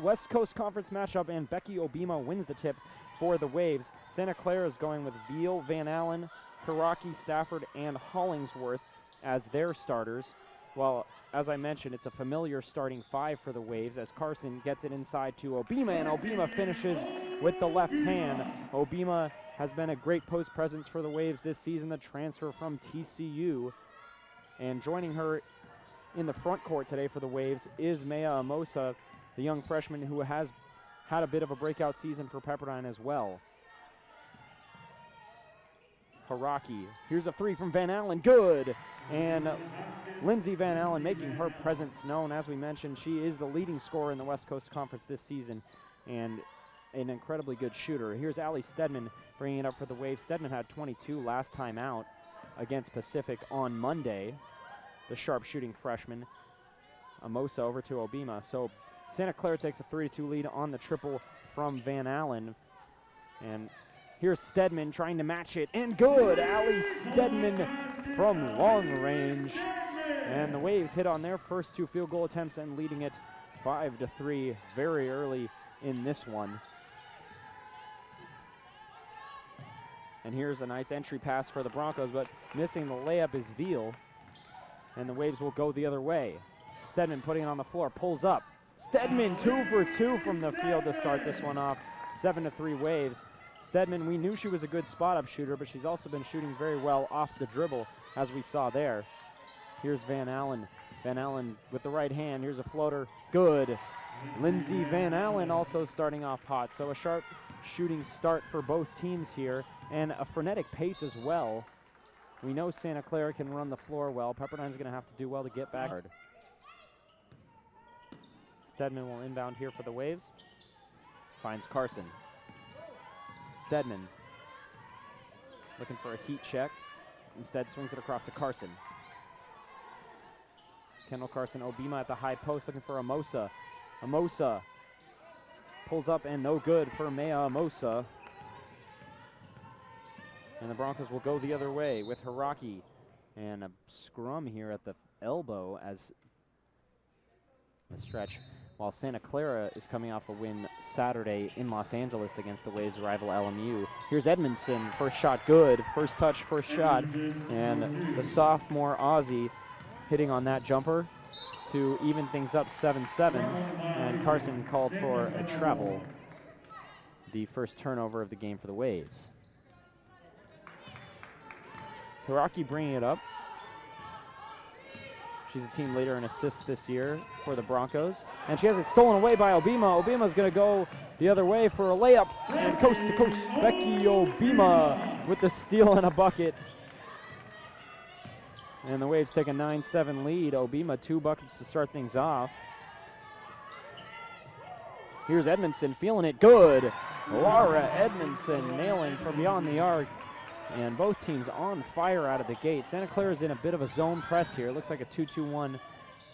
West Coast Conference matchup, and Becky Obima wins the tip for the Waves. Santa Clara is going with Veal, Van Allen, Hiraki, Stafford, and Hollingsworth as their starters. Well, as I mentioned, it's a familiar starting five for the Waves as Carson gets it inside to Obima, and Obima finishes with the left hand. Obima has been a great post presence for the Waves this season, the transfer from TCU. And joining her in the front court today for the Waves is Maya Amosa, the young freshman who has had a bit of a breakout season for Pepperdine as well. Hiraki, here's a three from Van Allen, good! And Lindsay Van Allen making her presence known. As we mentioned, she is the leading scorer in the West Coast Conference this season and an incredibly good shooter. Here's Allie Stedman bringing it up for the Waves. Stedman had 22 last time out against Pacific on Monday, the sharp shooting freshman. Amosa over to Obima. So Santa Clara takes a 3-2 lead on the triple from Van Allen. And here's Stedman trying to match it, and good! Allie Stedman from long range. And the Waves hit on their first two field goal attempts and leading it 5-3 very early in this one. And here's a nice entry pass for the Broncos, but missing the layup is Veal. And the Waves will go the other way. Stedman putting it on the floor, pulls up. Stedman 2 for 2 from the field to start this one off. 7-3 Waves. Stedman, we knew she was a good spot-up shooter, but she's also been shooting very well off the dribble, as we saw there. Here's Van Allen. Van Allen with the right hand. Here's a floater. Good. Lindsay Van Allen also starting off hot. So a sharp shooting start for both teams here, and a frenetic pace as well. We know Santa Clara can run the floor well. Pepperdine's going to have to do well to get back. Stedman will inbound here for the Waves. Finds Carson. Stedman looking for a heat check. Instead swings it across to Carson. Kendall Carson, Obima at the high post looking for Amosa. Amosa pulls up and no good for Maya Amosa. And the Broncos will go the other way with Hiraki. And a scrum here at the elbow as a stretch. While Santa Clara is coming off a win Saturday in Los Angeles against the Waves' rival LMU. Here's Edmondson, first shot good, first touch, first shot, and the sophomore Aussie hitting on that jumper to even things up 7-7, and Carson called for a travel, the first turnover of the game for the Waves. Hiraki bringing it up. She's a team leader in assists this year for the Broncos. And she has it stolen away by Obima. Obima's going to go the other way for a layup. And coast to coast, Becky Obima with the steal and a bucket. And the Waves take a 9-7 lead. Obima 2 buckets to start things off. Here's Edmondson feeling it good. Laura Edmondson nailing from beyond the arc. And both teams on fire out of the gate. Santa Clara is in a bit of a zone press here. It looks like a 2-2-1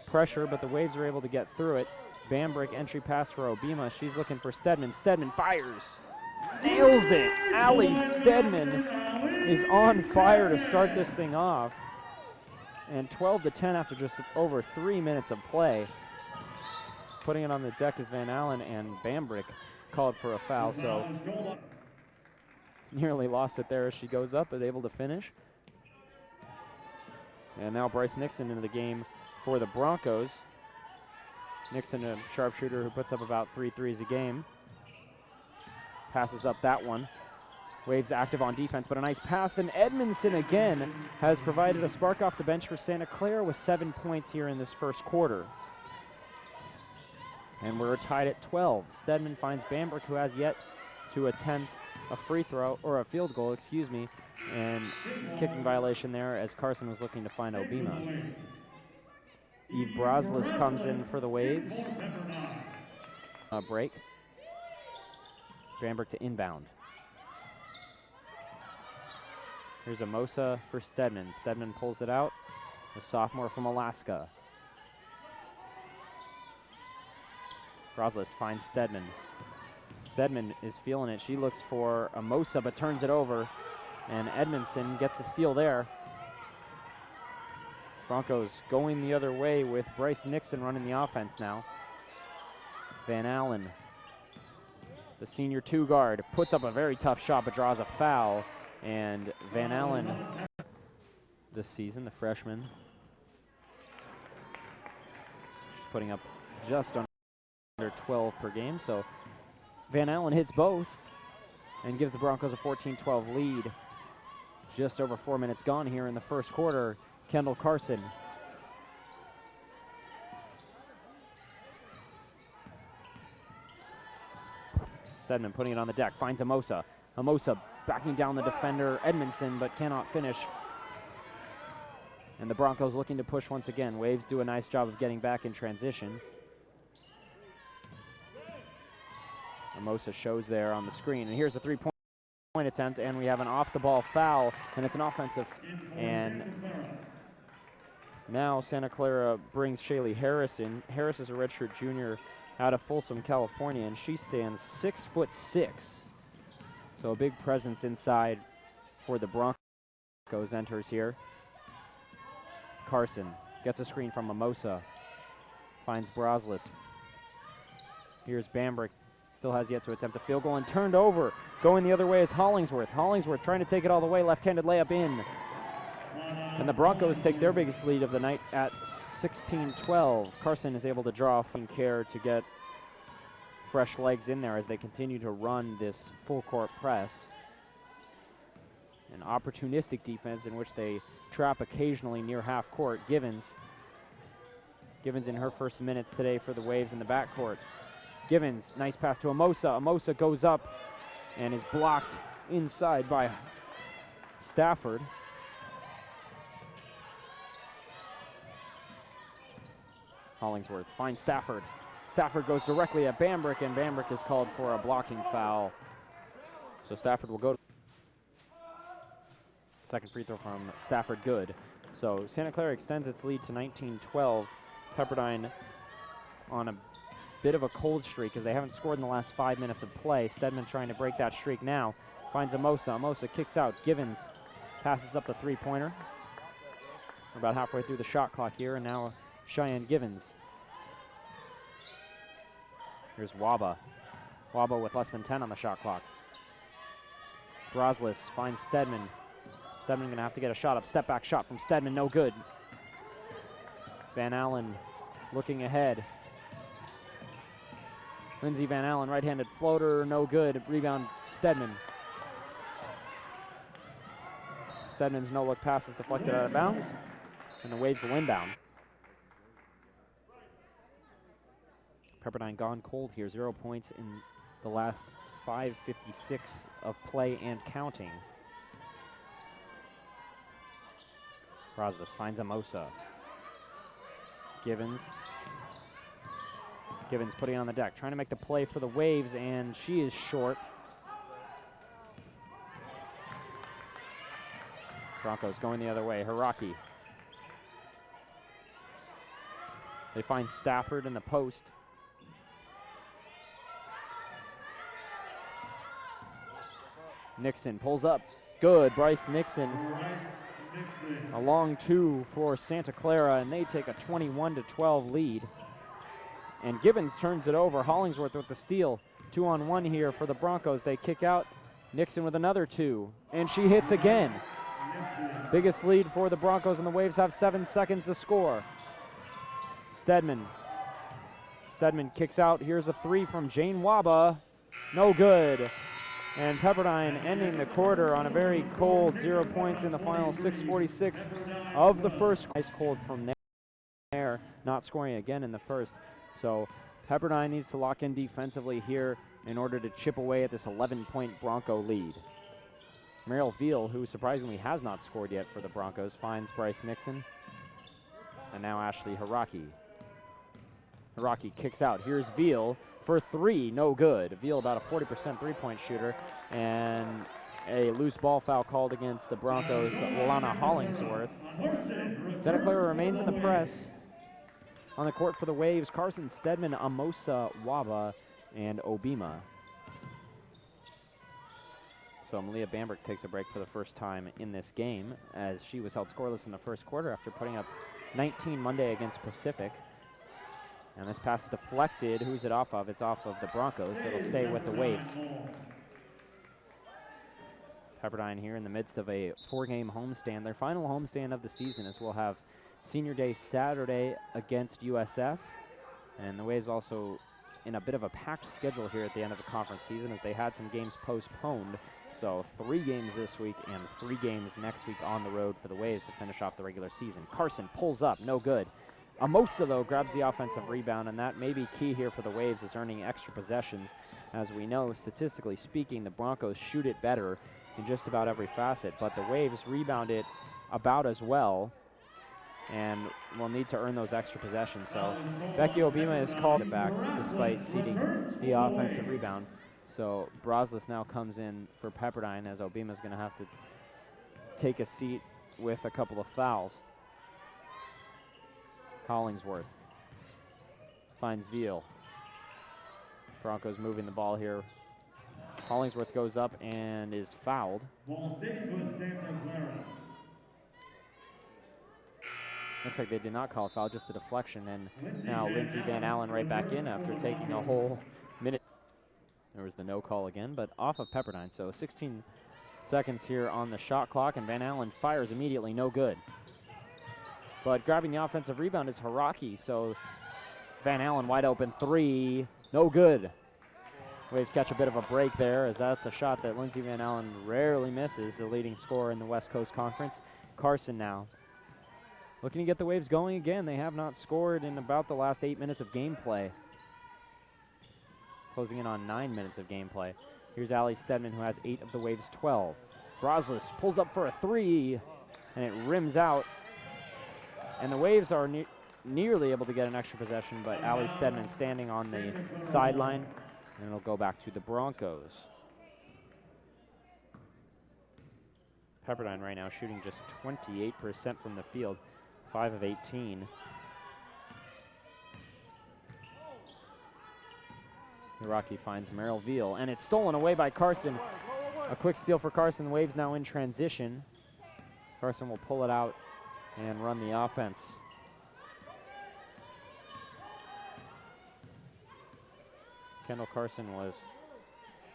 pressure, but the Waves are able to get through it. Bambrick entry pass for Obima. She's looking for Stedman. Stedman fires. Nails it. Allie Stedman is on fire to start this thing off. And 12-10 after just over 3 minutes of play. Putting it on the deck is Van Allen, and Bambrick called for a foul. So nearly lost it there as she goes up, but able to finish. And now Bryce Nixon into the game for the Broncos. Nixon, a sharpshooter who puts up about 3 threes a game. Passes up that one. Waves active on defense, but a nice pass, and Edmondson again has provided a spark off the bench for Santa Clara with 7 points here in this first quarter. And we're tied at 12. Stedman finds Bambrick, who has yet to attempt a free throw, or a field goal, excuse me, and kicking violation there as Carson was looking to find Obima. Eve Broslis comes in for the Waves. Break. Bambrick to inbound. Here's Amosa for Stedman. Stedman pulls it out. The sophomore from Alaska. Broslis finds Stedman. Stedman is feeling it. She looks for Amosa, but turns it over. And Edmondson gets the steal there. Broncos going the other way with Bryce Nixon running the offense now. Van Allen, the senior 2 guard, puts up a very tough shot but draws a foul. And Van Allen this season, the freshman, she's putting up just under 12 per game. So Van Allen hits both and gives the Broncos a 14-12 lead. Just over 4 minutes gone here in the first quarter. Kendall Carson. Stedman putting it on the deck, finds Amosa. Amosa backing down the defender, Edmondson, but cannot finish. And the Broncos looking to push once again. Waves do a nice job of getting back in transition. Amosa shows there on the screen, and here's a three-point attempt, and we have an off-the-ball foul, and it's an offensive. And now Santa Clara brings Shaylee Harris in. Harris is a redshirt junior out of Folsom, California, and she stands 6'6". So a big presence inside for the Broncos enters here. Carson gets a screen from Mimosa, finds Broslis. Here's Bambrick, still has yet to attempt a field goal, and turned over. Going the other way is Hollingsworth. Hollingsworth trying to take it all the way, left-handed layup in. And the Broncos take their biggest lead of the night at 16-12. Carson is able to draw care to get fresh legs in there as they continue to run this full-court press. An opportunistic defense in which they trap occasionally near half court. Givens in her first minutes today for the Waves in the backcourt. Givens, nice pass to Amosa. Amosa goes up and is blocked inside by Stafford. Hollingsworth finds Stafford. Stafford goes directly at Bambrick, and Bambrick is called for a blocking foul. So Stafford will go to second free throw from Stafford, good. So Santa Clara extends its lead to 19-12. Pepperdine on a bit of a cold streak as they haven't scored in the last 5 minutes of play. Stedman trying to break that streak now. Finds Amosa. Amosa kicks out. Givens passes up the three-pointer. We're about halfway through the shot clock here, and now Cheyenne Givens. Here's Waba. Waba with less than 10 on the shot clock. Broslis finds Stedman. Stedman going to have to get a shot up. Step back shot from Stedman, no good. Van Allen looking ahead. Lindsey Van Allen, right-handed floater, no good. Rebound, Stedman. Stedman's no-look pass is deflected out of bounds, and the Waves will inbound. Pepperdine gone cold here, 0 points in the last 5:56 of play and counting. Broslis finds Amosa. Givens putting it on the deck, trying to make the play for the Waves, and she is short. Broncos going the other way. Hiraki. They find Stafford in the post. Nixon pulls up. Good. Bryce Nixon. A long two for Santa Clara, and they take a 21-12 lead. And Gibbons turns it over. Hollingsworth with the steal. 2-on-1 here for the Broncos. They kick out. Nixon with another two, and she hits again. Biggest lead for the Broncos, and the Waves have 7 seconds to score. Stedman kicks out. Here's a three from Jane Waba. No good. And Pepperdine ending the quarter on a very cold 0 points in the final 6:46 of the first. Ice cold from there, not scoring again in the first. So Pepperdine needs to lock in defensively here in order to chip away at this 11-point Bronco lead. Merrill Veal, who surprisingly has not scored yet for the Broncos, finds Bryce Nixon. And now Ashley Hiraki. Hiraki kicks out. Here's Veal for three, no good. Veal about a 40% three-point shooter, and a loose ball foul called against the Broncos, Lana Hollingsworth. Santa Clara remains in the press. On the court for the Waves, Carson, Stedman, Amosa, Waba, and Obima. So Malia Bambrick takes a break for the first time in this game, as she was held scoreless in the first quarter after putting up 19 Monday against Pacific. And this pass is deflected. Who's it off of? It's off of the Broncos. So it'll stay with the Waves. Pepperdine here in the midst of a 4-game homestand. Their final homestand of the season, as we'll have Senior Day Saturday against USF. And the Waves also in a bit of a packed schedule here at the end of the conference season, as they had some games postponed. So 3 games this week and 3 games next week on the road for the Waves to finish off the regular season. Carson pulls up, no good. Amosa, though, grabs the offensive rebound, and that may be key here for the Waves, is earning extra possessions. As we know, statistically speaking, the Broncos shoot it better in just about every facet, but the Waves rebound it about as well and will need to earn those extra possessions. So Becky Obima is called it back despite ceding the offensive rebound. So Broslis now comes in for Pepperdine, as Obima is going to have to take a seat with a couple of fouls. Hollingsworth finds Veal. Broncos moving the ball here. Hollingsworth goes up and is fouled. Ball stays with Santa Clara. Looks like they did not call a foul, just a deflection, and now Lindsey Van Allen right back in after taking a whole minute. There was the no call again, but off of Pepperdine. So 16 seconds here on the shot clock, and Van Allen fires immediately, no good. But grabbing the offensive rebound is Haraki, so Van Allen wide open 3, no good. Waves catch a bit of a break there, as that's a shot that Lindsey Van Allen rarely misses, the leading scorer in the West Coast Conference. Carson now looking to get the Waves going again. They have not scored in about the last 8 minutes of gameplay. Closing in on 9 minutes of gameplay. Here's Ali Stedman, who has 8 of the Waves' 12. Broslis pulls up for a 3, and it rims out. And the Waves are nearly able to get an extra possession, but Ali Stedman standing on the sideline, and it'll go back to the Broncos. Pepperdine right now shooting just 28% from the field, 5 of 18. Hiraki finds Merrill Veal, and it's stolen away by Carson. A quick steal for Carson. The Waves now in transition. Carson will pull it out and run the offense. Kendall Carson was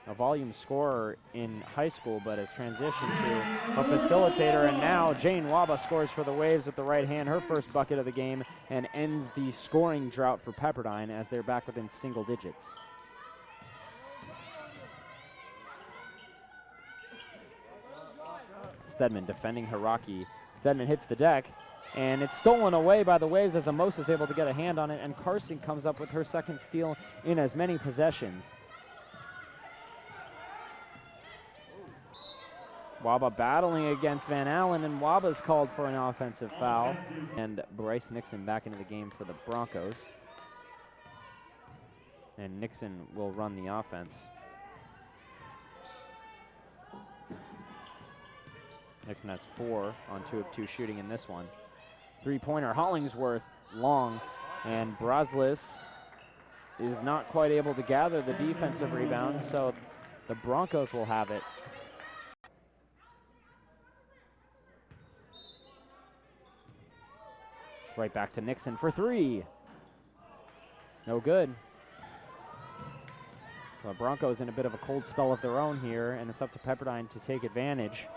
a volume scorer in high school, but has transitioned to a facilitator, and now Jane Waba scores for the Waves with the right hand, her first bucket of the game, and ends the scoring drought for Pepperdine as they're back within single digits. Stedman defending Hiraki. Stedman hits the deck, and it's stolen away by the Waves as Amos is able to get a hand on it, and Carson comes up with her second steal in as many possessions. Waba battling against Van Allen, and Waba's called for an offensive foul. And Bryce Nixon back into the game for the Broncos. And Nixon will run the offense. Nixon has 4 on 2 of 2 shooting in this one. 3-pointer, Hollingsworth, long, and Broslis is not quite able to gather the defensive rebound, so the Broncos will have it. Right back to Nixon for 3. No good. So the Broncos in a bit of a cold spell of their own here, and it's up to Pepperdine to take advantage.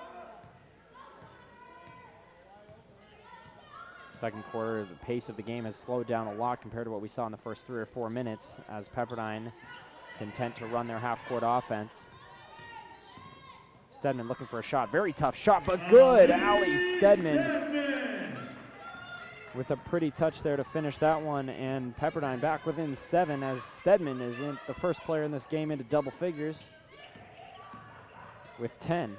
Second quarter, the pace of the game has slowed down a lot compared to what we saw in the first 3 or 4 minutes, as Pepperdine content to run their half-court offense. Stedman looking for a shot. Very tough shot, but good. Ali Stedman with a pretty touch there to finish that one, and Pepperdine back within 7 as Stedman is the first player in this game into double figures with 10.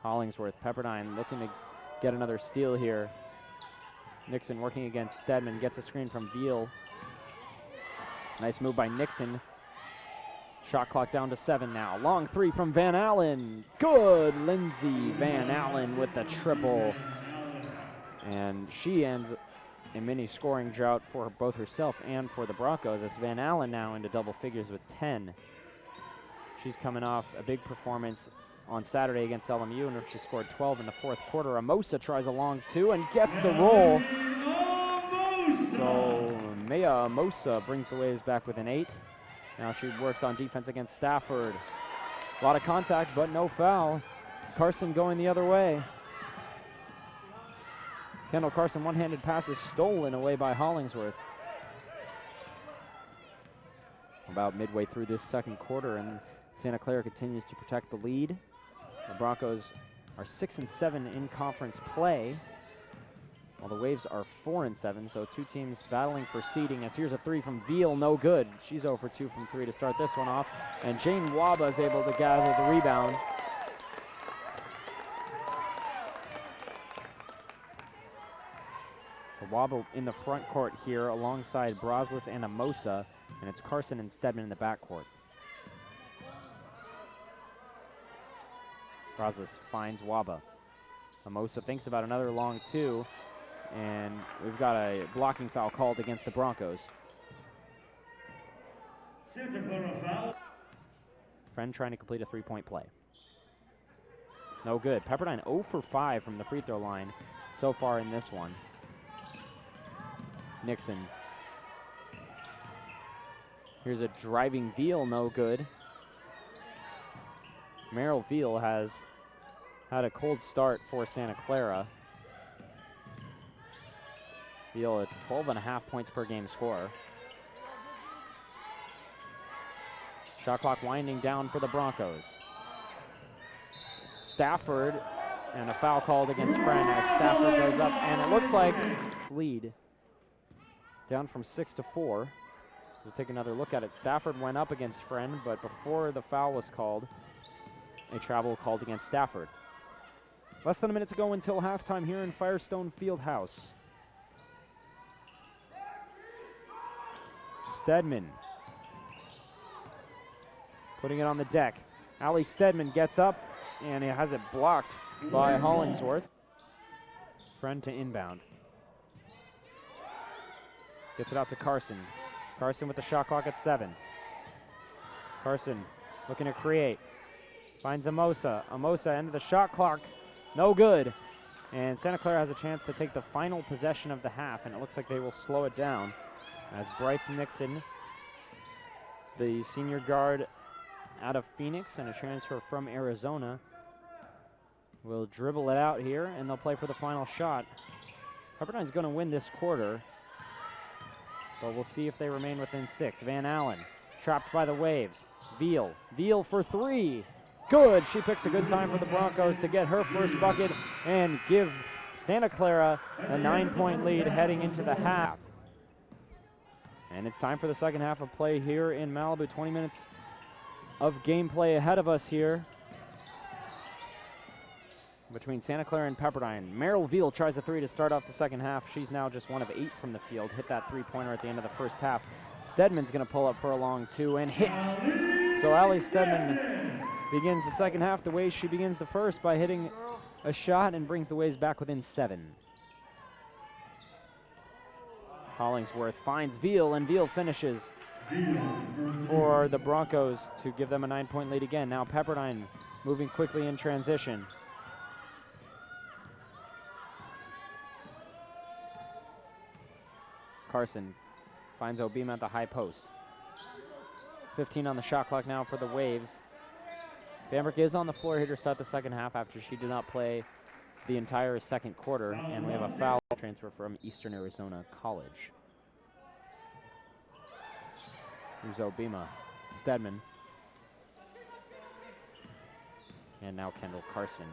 Hollingsworth, Pepperdine looking to get another steal here. Nixon working against Stedman, gets a screen from Veal. Nice move by Nixon. Shot clock down to 7 now. Long 3 from Van Allen. Good. Lindsey Van Allen with the triple. And she ends a mini scoring drought for both herself and for the Broncos, as Van Allen now into double figures with 10. She's coming off a big performance on Saturday against LMU, in which she scored 12 in the 4th quarter. Amosa tries a long 2 and gets the roll. So Maya Mosa brings the Waves back within 8. Now she works on defense against Stafford. A lot of contact, but no foul. Carson going the other way. Kendall Carson, one-handed pass is stolen away by Hollingsworth. About midway through this second quarter, and Santa Clara continues to protect the lead. The Broncos are 6-7 in conference play, while the Waves are 4-7, so two teams battling for seeding. As here's a 3 from Veal, no good. She's 0 for 2 from 3 to start this one off, and Jane Waba is able to gather the rebound. So Waba in the front court here alongside Broslis and Amosa, and it's Carson and Stedman in the backcourt. Broslis finds Waba. Amosa thinks about another long 2, and we've got a blocking foul called against the Broncos. Santa Clara foul. Friend trying to complete a 3-point play. No good. Pepperdine 0 for 5 from the free throw line so far in this one. Nixon. Here's a driving Veal, no good. Merrill Veal has had a cold start for Santa Clara. Veal at 12.5 points per game scorer. Shot clock winding down for the Broncos. Stafford, and a foul called against Friend as Stafford goes up, and it looks like lead down from 6 to 4. We'll take another look at it. Stafford went up against Friend, but before the foul was called, a travel called against Stafford. Less than a minute to go until halftime here in Firestone Fieldhouse. Stedman putting it on the deck. Allie Stedman gets up, and he has it blocked by Hollingsworth. Friend to inbound. Gets it out to Carson. Carson with the shot clock at 7. Carson looking to create. Finds Amosa. Amosa into the shot clock. No good. And Santa Clara has a chance to take the final possession of the half, and it looks like they will slow it down as Bryce Nixon, the senior guard out of Phoenix and a transfer from Arizona, will dribble it out here, and they'll play for the final shot. Pepperdine's going to win this quarter, but we'll see if they remain within 6. Van Allen trapped by the Waves. Veal. Veal for 3. Good. She picks a good time for the Broncos to get her first bucket and give Santa Clara a 9-point lead heading into the half. And it's time for the second half of play here in Malibu. 20 minutes of gameplay ahead of us here between Santa Clara and Pepperdine. Merrill Veal tries a 3 to start off the second half. She's now just 1 of 8 from the field. Hit that 3-pointer at the end of the first half. Stedman's going to pull up for a long 2 and hits. So Allie Stedman begins the second half the way she begins the first, by hitting a shot, and brings the Waves back within 7. Hollingsworth finds Veal, and Veal finishes for the Broncos to give them a 9-point lead again. Now Pepperdine moving quickly in transition. Carson finds Obima at the high post. 15 on the shot clock now for the Waves. Bambrick is on the floor here to start the second half after she did not play the entire second quarter, and we have a foul transfer from Eastern Arizona College. Here's Obima. Stedman. And now Kendall Carson.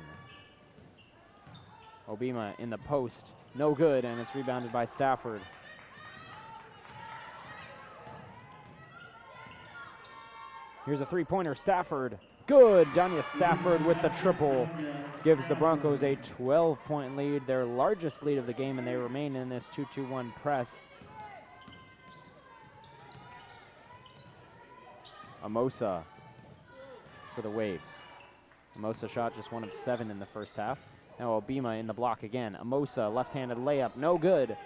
Obima in the post. No good, and it's rebounded by Stafford. Here's a 3-pointer. Stafford. Good. Danya Stafford with the triple gives the Broncos a 12-point lead, their largest lead of the game, and they remain in this 2-2-1 press. Amosa for the Waves. Amosa shot just 1 of 7 in the first half. Now Obima in the block again. Amosa, left-handed layup, no good.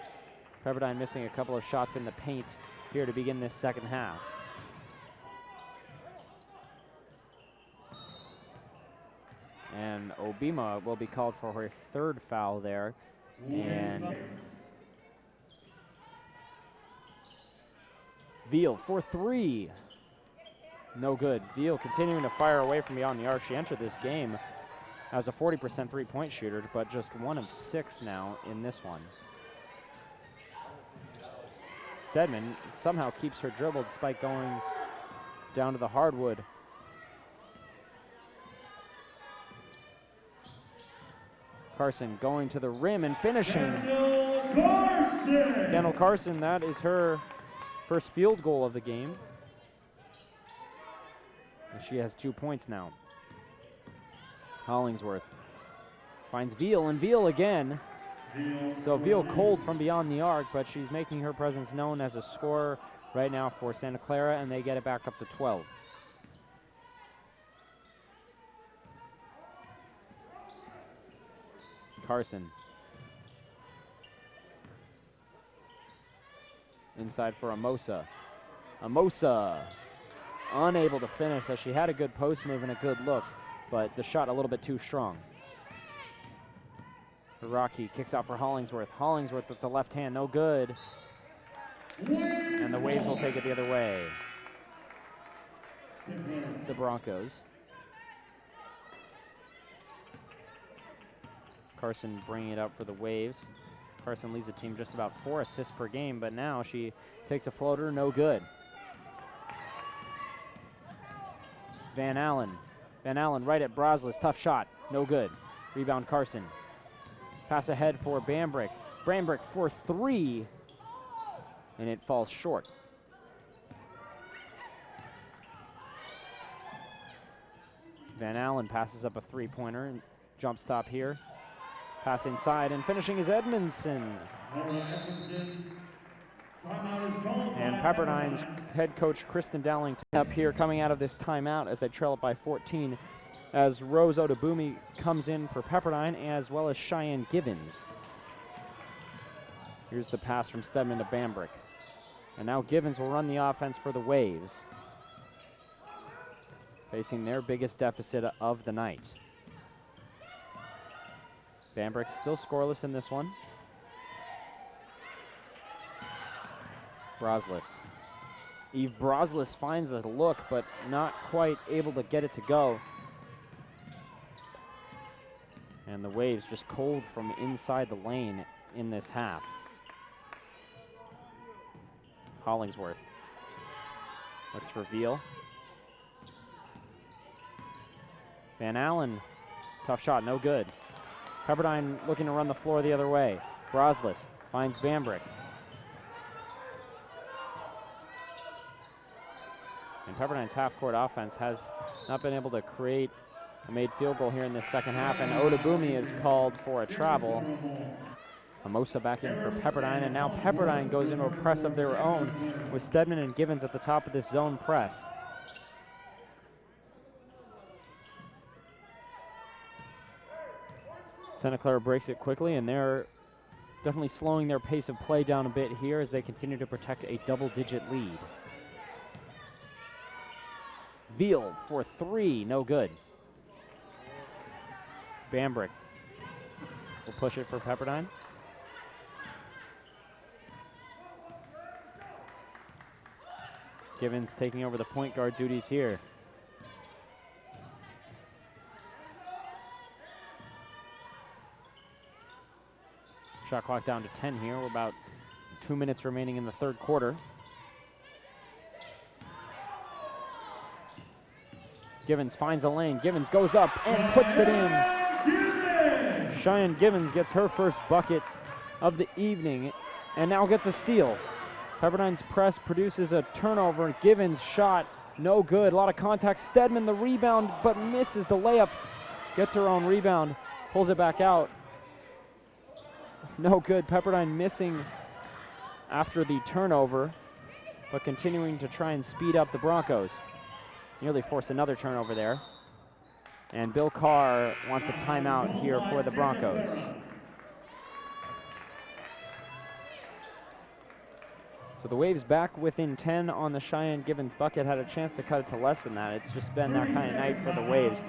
Pepperdine missing a couple of shots in the paint here to begin this second half. And Obima will be called for her 3rd foul there. And Veal for 3. No good. Veal continuing to fire away from beyond the arc. She entered this game as a 40% three-point shooter, but just 1 of 6 now in this one. Stedman somehow keeps her dribble despite going down to the hardwood. Carson going to the rim and finishing. Kendall Carson, that is her first field goal of the game. And she has 2 points now. Hollingsworth finds Veal, and Veal again. So Veal cold from beyond the arc, but she's making her presence known as a scorer right now for Santa Clara, and they get it back up to 12. Carson. Inside for Amosa. Amosa unable to finish, as she had a good post move and a good look, but the shot a little bit too strong. Rocky kicks out for Hollingsworth. Hollingsworth with the left hand, no good. And the Waves will take it the other way. The Broncos. Carson bringing it up for the Waves. Carson leads the team just about 4 assists per game, but now she takes a floater, no good. Van Allen. Van Allen right at Broslis, tough shot, no good. Rebound Carson. Pass ahead for Bambrick. Bambrick for 3, and it falls short. Van Allen passes up a 3-pointer, and jump stop here. Pass inside, and finishing is Edmondson. And Pepperdine's head coach Kristen Dowling up here coming out of this timeout as they trail up by 14, as Rose Odabumi comes in for Pepperdine, as well as Cheyenne Givens. Here's the pass from Stedman to Bambrick. And now Givens will run the offense for the Waves, facing their biggest deficit of the night. Bambrick still scoreless in this one. Broslis. Eve Broslis finds a look, but not quite able to get it to go. And the Waves just cold from inside the lane in this half. Hollingsworth looks for Veal. Van Allen, tough shot, no good. Pepperdine looking to run the floor the other way. Broslis finds Bambrick. And Pepperdine's half-court offense has not been able to create a made field goal here in this second half, and Odabumi is called for a travel. Amosa back in for Pepperdine, and now Pepperdine goes into a press of their own with Stedman and Givens at the top of this zone press. Santa Clara breaks it quickly, and they're definitely slowing their pace of play down a bit here as they continue to protect a double-digit lead. Veal for 3, no good. Bambrick will push it for Pepperdine. Givens taking over the point guard duties here. Shot clock down to 10 here. We're about 2 minutes remaining in the third quarter. Givens finds a lane. Givens goes up and puts it in. Cheyenne Givens gets her first bucket of the evening and now gets a steal. Pepperdine's press produces a turnover. Givens' shot, no good. A lot of contact. Stedman the rebound, but misses the layup. Gets her own rebound, pulls it back out. No good. Pepperdine missing after the turnover, but continuing to try and speed up the Broncos. Nearly forced another turnover there. And Bill Carr wants a timeout here for the Broncos. So the Waves back within 10 on the Cheyenne Givens bucket. Had a chance to cut it to less than that. It's just been that kind of night for the Waves.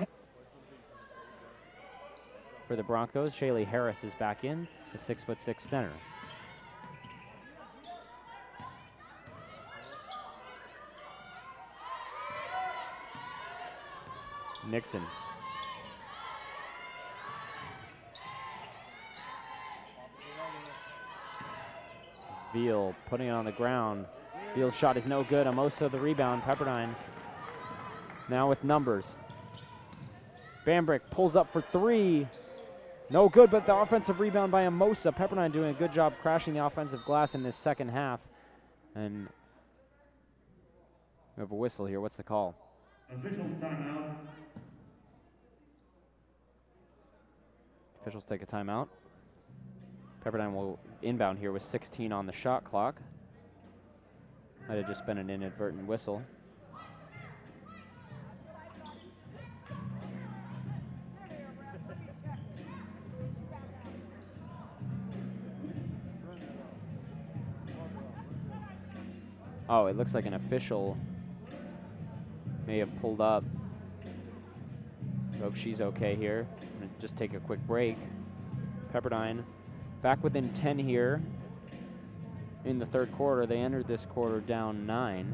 For the Broncos, Shaylee Harris is back in, the 6'6" center. Nixon. Veal putting it on the ground. Veal's shot is no good. Amosa the rebound. Pepperdine now with numbers. Bambrick pulls up for three. No good, but the offensive rebound by Amosa. Pepperdine doing a good job crashing the offensive glass in this second half. And we have a whistle here. What's the call? Officials timeout. Officials take a timeout. Pepperdine will inbound here with 16 on the shot clock. Might have just been an inadvertent whistle. Oh, it looks like an official may have pulled up. Hope she's okay here. I'm gonna just take a quick break. Pepperdine back within 10 here in the third quarter. They entered this quarter down 9.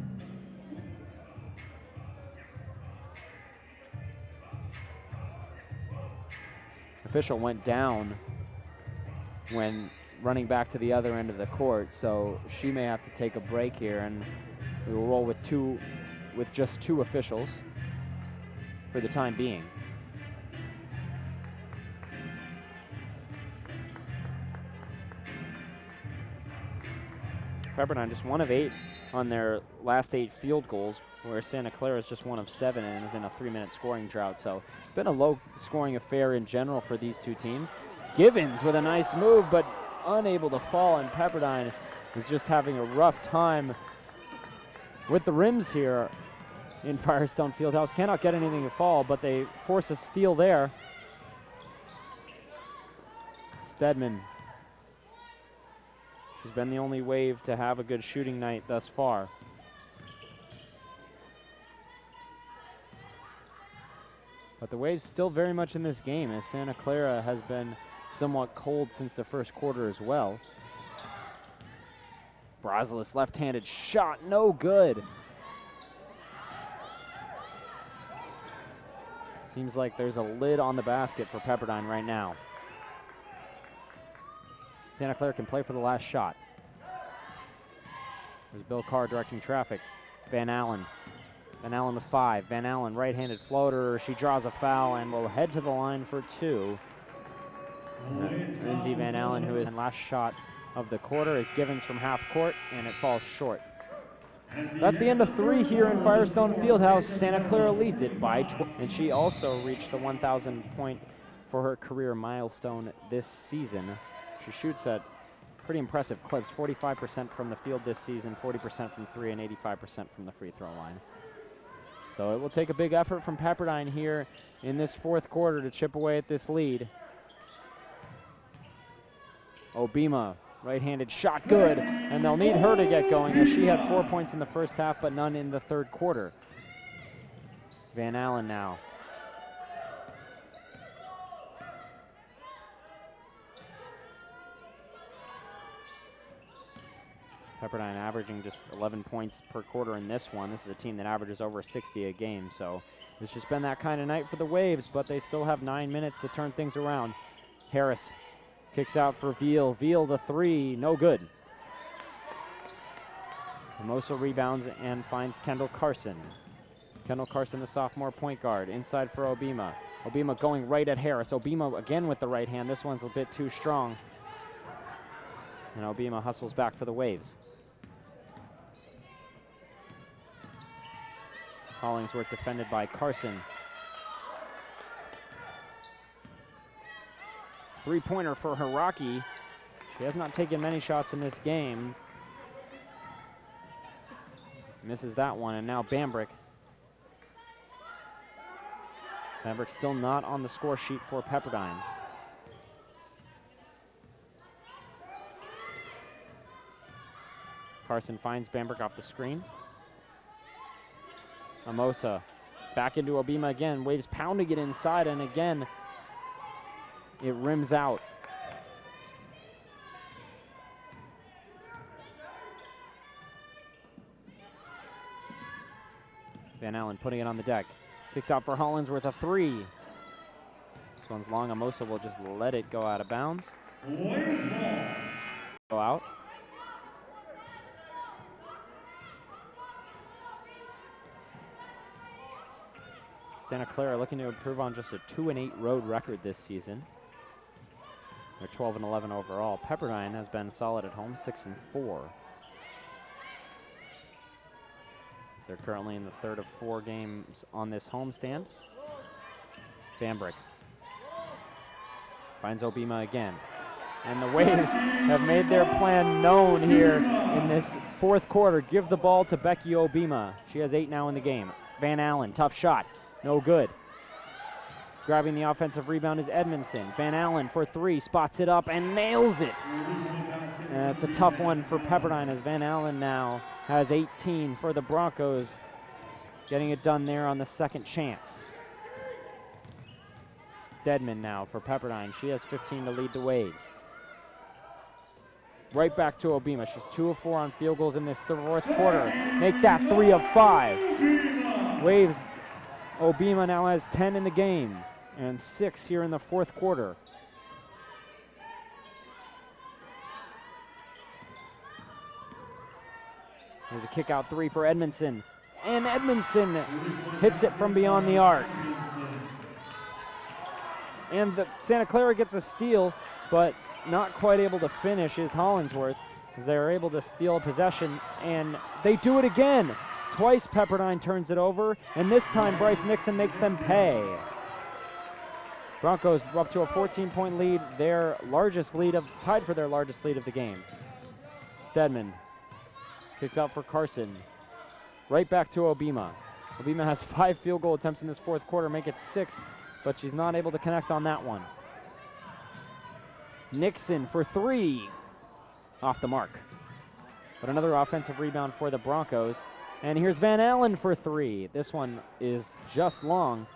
Official went down when running back to the other end of the court, so she may have to take a break here, and we will roll with just two officials for the time being. Pepperdine just 1 of 8 on their last 8 field goals, where Santa Clara is just 1 of 7 and is in a 3-minute scoring drought. So it's been a low-scoring affair in general for these two teams. Givens with a nice move, but unable to fall, and Pepperdine is just having a rough time with the rims here in Firestone Fieldhouse. Cannot get anything to fall, but they force a steal there. Stedman. She's been the only Wave to have a good shooting night thus far. But the Waves still very much in this game, as Santa Clara has been somewhat cold since the first quarter as well. Brasilis left-handed shot, no good. Seems like there's a lid on the basket for Pepperdine right now. Santa Clara can play for the last shot. There's Bill Carr directing traffic. Van Allen. Van Allen with 5. Van Allen, right-handed floater. She draws a foul and will head to the line for 2. Lindsay Van Allen, who is in last shot of the quarter, is Givens from half court, and it falls short. That's the end of 3 here in Firestone Fieldhouse. Santa Clara leads it by 12. And she also reached the 1,000 point for her career milestone this season. She shoots at pretty impressive clips, 45% from the field this season, 40% from 3, and 85% from the free throw line. So it will take a big effort from Pepperdine here in this fourth quarter to chip away at this lead. Obima, right-handed shot, good, and they'll need her to get going, as she had 4 points in the first half but none in the third quarter. Van Allen now. Pepperdine averaging just 11 points per quarter in this one. This is a team that averages over 60 a game, so it's just been that kind of night for the Waves, but they still have 9 minutes to turn things around. Harris kicks out for Veal. Veal the 3, no good. Hermoso rebounds and finds Kendall Carson. Kendall Carson, the sophomore point guard, inside for Obima. Obima going right at Harris. Obima again with the right hand. This one's a bit too strong. And Obima hustles back for the Waves. Hollingsworth defended by Carson. Three-pointer for Hiraki. She has not taken many shots in this game. Misses that one, and now Bambrick. Bambrick still not on the score sheet for Pepperdine. Carson finds Bambrick off the screen. Amosa back into Obima again. Waves pounding it inside, and again, it rims out. Van Allen putting it on the deck. Kicks out for Hollingsworth, a three. This one's long. Amosa will just let it go out of bounds. Go out. Santa Clara looking to improve on just a 2-8 road record this season. They're 12-11 overall. Pepperdine has been solid at home, 6-4. They're currently in the third of 4 games on this homestand. Bambrick finds Obima again. And the Waves have made their plan known here in this fourth quarter. Give the ball to Becky Obima. She has 8 now in the game. Van Allen, tough shot. No good. Grabbing the offensive rebound is Edmondson. Van Allen for 3, spots it up and nails it. And it's a tough one for Pepperdine as Van Allen now has 18 for the Broncos. Getting it done there on the second chance. Stedman now for Pepperdine. She has 15 to lead the Waves. Right back to Obima. She's 2 of 4 on field goals in this fourth quarter. Make that 3 of 5. Waves, Obima now has 10 in the game and 6 here in the fourth quarter. There's a kick out 3 for Edmondson. And Edmondson hits it from beyond the arc. And Santa Clara gets a steal, but not quite able to finish is Hollingsworth, as they are able to steal possession, and they do it again. Twice Pepperdine turns it over, and this time Bryce Nixon makes them pay. Broncos up to a 14-point lead, their largest lead tied for their largest lead of the game. Stedman kicks out for Carson. Right back to Obima. Obima has 5 field goal attempts in this fourth quarter, make it 6, but she's not able to connect on that one. Nixon for 3, off the mark. But another offensive rebound for the Broncos. And here's Van Allen for 3. This one is just long.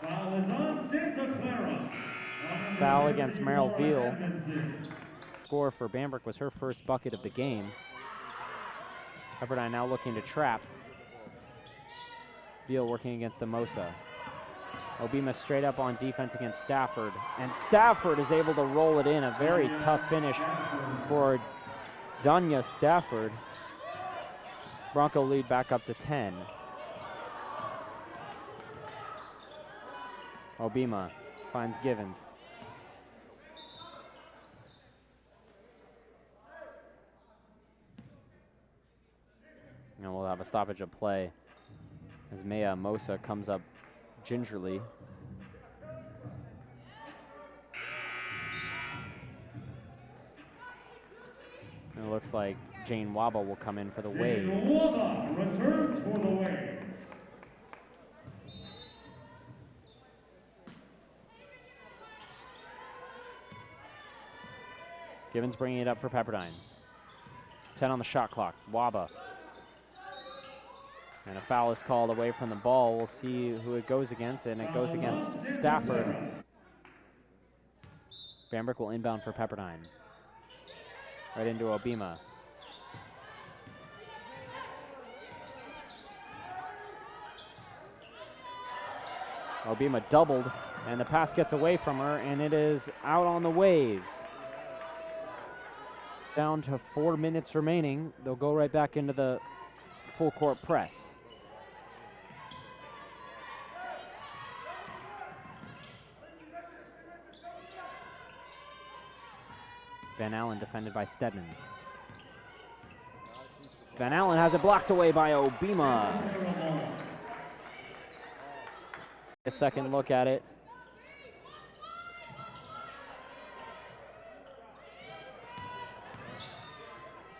Foul is on Santa Clara. Foul against Merrill Veal. Score for Bambrick was her first bucket of the game. Pepperdine now looking to trap. Veal working against Amosa. Obima straight up on defense against Stafford. And Stafford is able to roll it in. A very tough finish for Dunya Stafford. Bronco lead back up to 10. Obima finds Givens. And we'll have a stoppage of play as Maya Mosa comes up gingerly. And it looks like Jane Waba will come in for the Waves. Waba returns for the Waves. Givens bringing it up for Pepperdine. 10 on the shot clock. Waba. And a foul is called away from the ball. We'll see who it goes against, and it goes against Stafford. Bambrick will inbound for Pepperdine. Right into Obima. Obima doubled, and the pass gets away from her, and it is out on the Waves. Down to 4 minutes remaining. They'll go right back into the full court press. Van Allen defended by Stedman. Van Allen has it blocked away by Obima. A second look at it.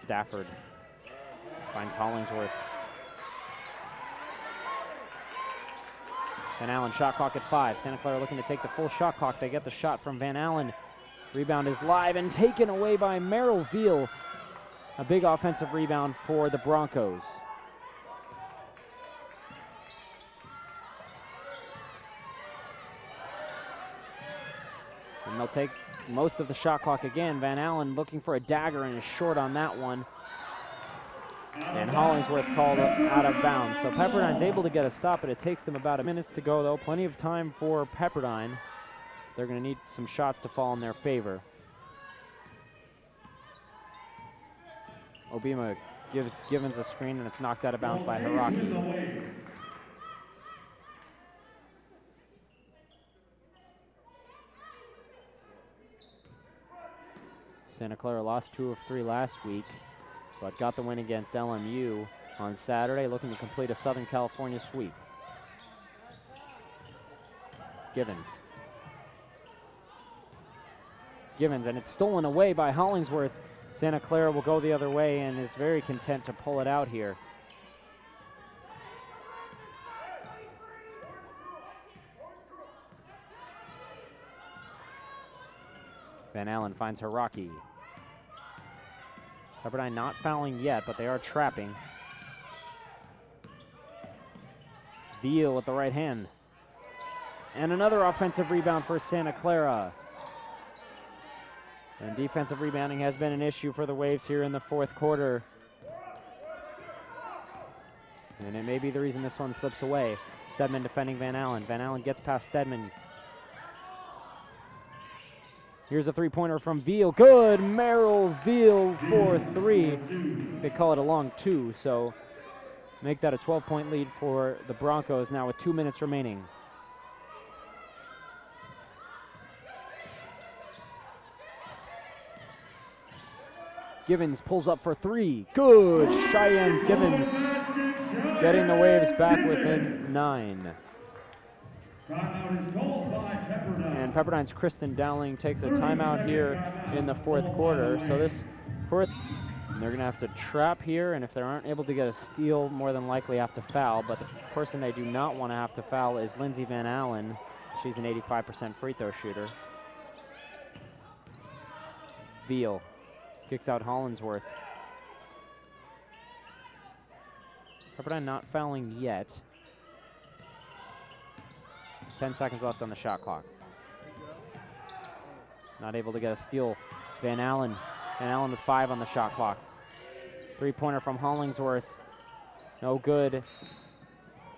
Stafford finds Hollingsworth. Van Allen shot clock at 5. Santa Clara looking to take the full shot clock. They get the shot from Van Allen. Rebound is live and taken away by Merrill Veal. A big offensive rebound for the Broncos. And they'll take most of the shot clock again. Van Allen looking for a dagger and is short on that one. And Hollingsworth called out of bounds. So Pepperdine's able to get a stop, but it takes them about a minute to go, though. Plenty of time for Pepperdine. They're going to need some shots to fall in their favor. Obima gives Givens a screen, and it's knocked out of bounds by Haraki. Santa Clara lost 2 of 3 last week, but got the win against LMU on Saturday, looking to complete a Southern California sweep. Givens, and it's stolen away by Hollingsworth. Santa Clara will go the other way and is very content to pull it out here. Van Allen finds Haraki. Pepperdine not fouling yet, but they are trapping. Veal with the right hand. And another offensive rebound for Santa Clara. And defensive rebounding has been an issue for the Waves here in the fourth quarter. And it may be the reason this one slips away. Stedman defending Van Allen. Van Allen gets past Stedman. Here's a three-pointer from Veal. Good! Merrill Veal for 3. They call it a long 2, so make that a 12-point lead for the Broncos now with 2 minutes remaining. Givens pulls up for 3. Good! Cheyenne Givens getting the Waves back within 9. Timeout is called by Pepperdine. And Pepperdine's Kristen Dowling takes a timeout here in the fourth quarter. So this fourth, they're going to have to trap here, and if they aren't able to get a steal, more than likely have to foul. But the person they do not want to have to foul is Lindsay Van Allen. She's an 85% free throw shooter. Veal kicks out Hollingsworth. Pepperdine not fouling yet. 10 seconds left on the shot clock. Not able to get a steal. Van Allen with 5 on the shot clock. Three-pointer from Hollingsworth. No good.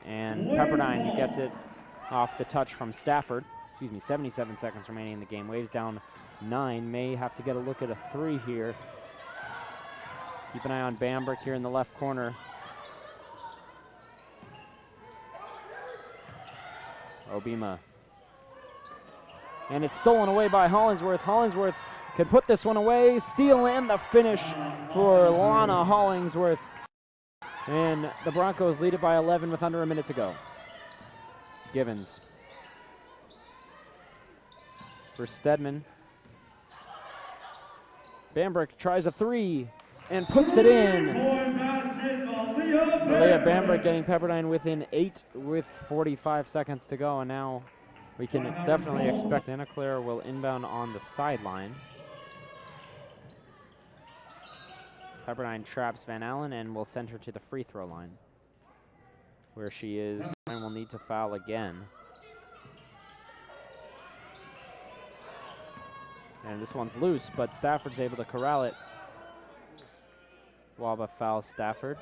And Pepperdine gets it off the touch from Stafford. 77 seconds remaining in the game. Waves down 9. May have to get a look at a 3 here. Keep an eye on Bambrick here in the left corner. Obima. And it's stolen away by Hollingsworth. Hollingsworth can put this one away. Steal and the finish for Lana Hollingsworth. And the Broncos lead it by 11 with under a minute to go. Givens. For Stedman. Bambrick tries a 3 and puts it in. Leah Bambrick getting Pepperdine within 8 with 45 seconds to go, and now we can definitely expect Santa Clara will inbound on the sideline. Pepperdine traps Van Allen and will send her to the free throw line, where she is and will need to foul again. And this one's loose, but Stafford's able to corral it. Waba fouls Stafford.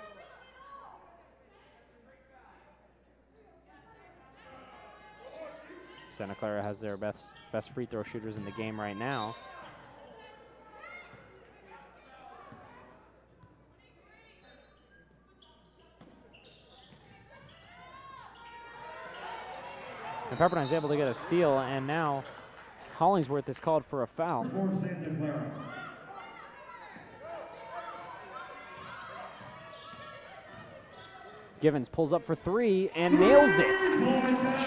Santa Clara has their best free throw shooters in the game right now. And Pepperdine's able to get a steal, and now Hollingsworth is called for a foul. For Santa Clara. Givens pulls up for 3 and nails it.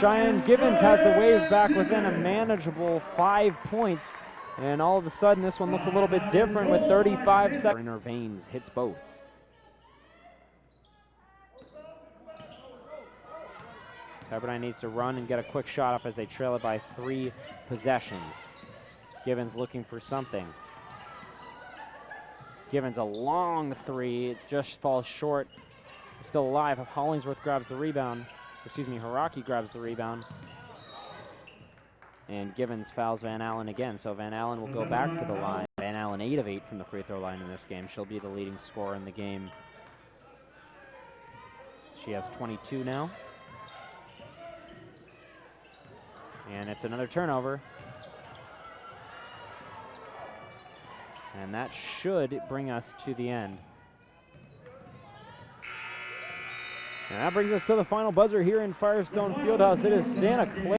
Cheyenne Givens has the Waves back within a manageable 5 points. And all of a sudden, this one looks a little bit different with 35 seconds. In her veins, hits both. Pepperdine needs to run and get a quick shot up as they trail it by 3 possessions. Givens looking for something. Givens a long 3, it just falls short. Still alive. Hollingsworth grabs the rebound. Haraki grabs the rebound. And Givens fouls Van Allen again, so Van Allen will go back to the line. Van Allen 8 of 8 from the free throw line in this game. She'll be the leading scorer in the game She has 22 now. And it's another turnover. And that should bring us to the end. And that brings us to the final buzzer here in Firestone Fieldhouse. It is Santa Clara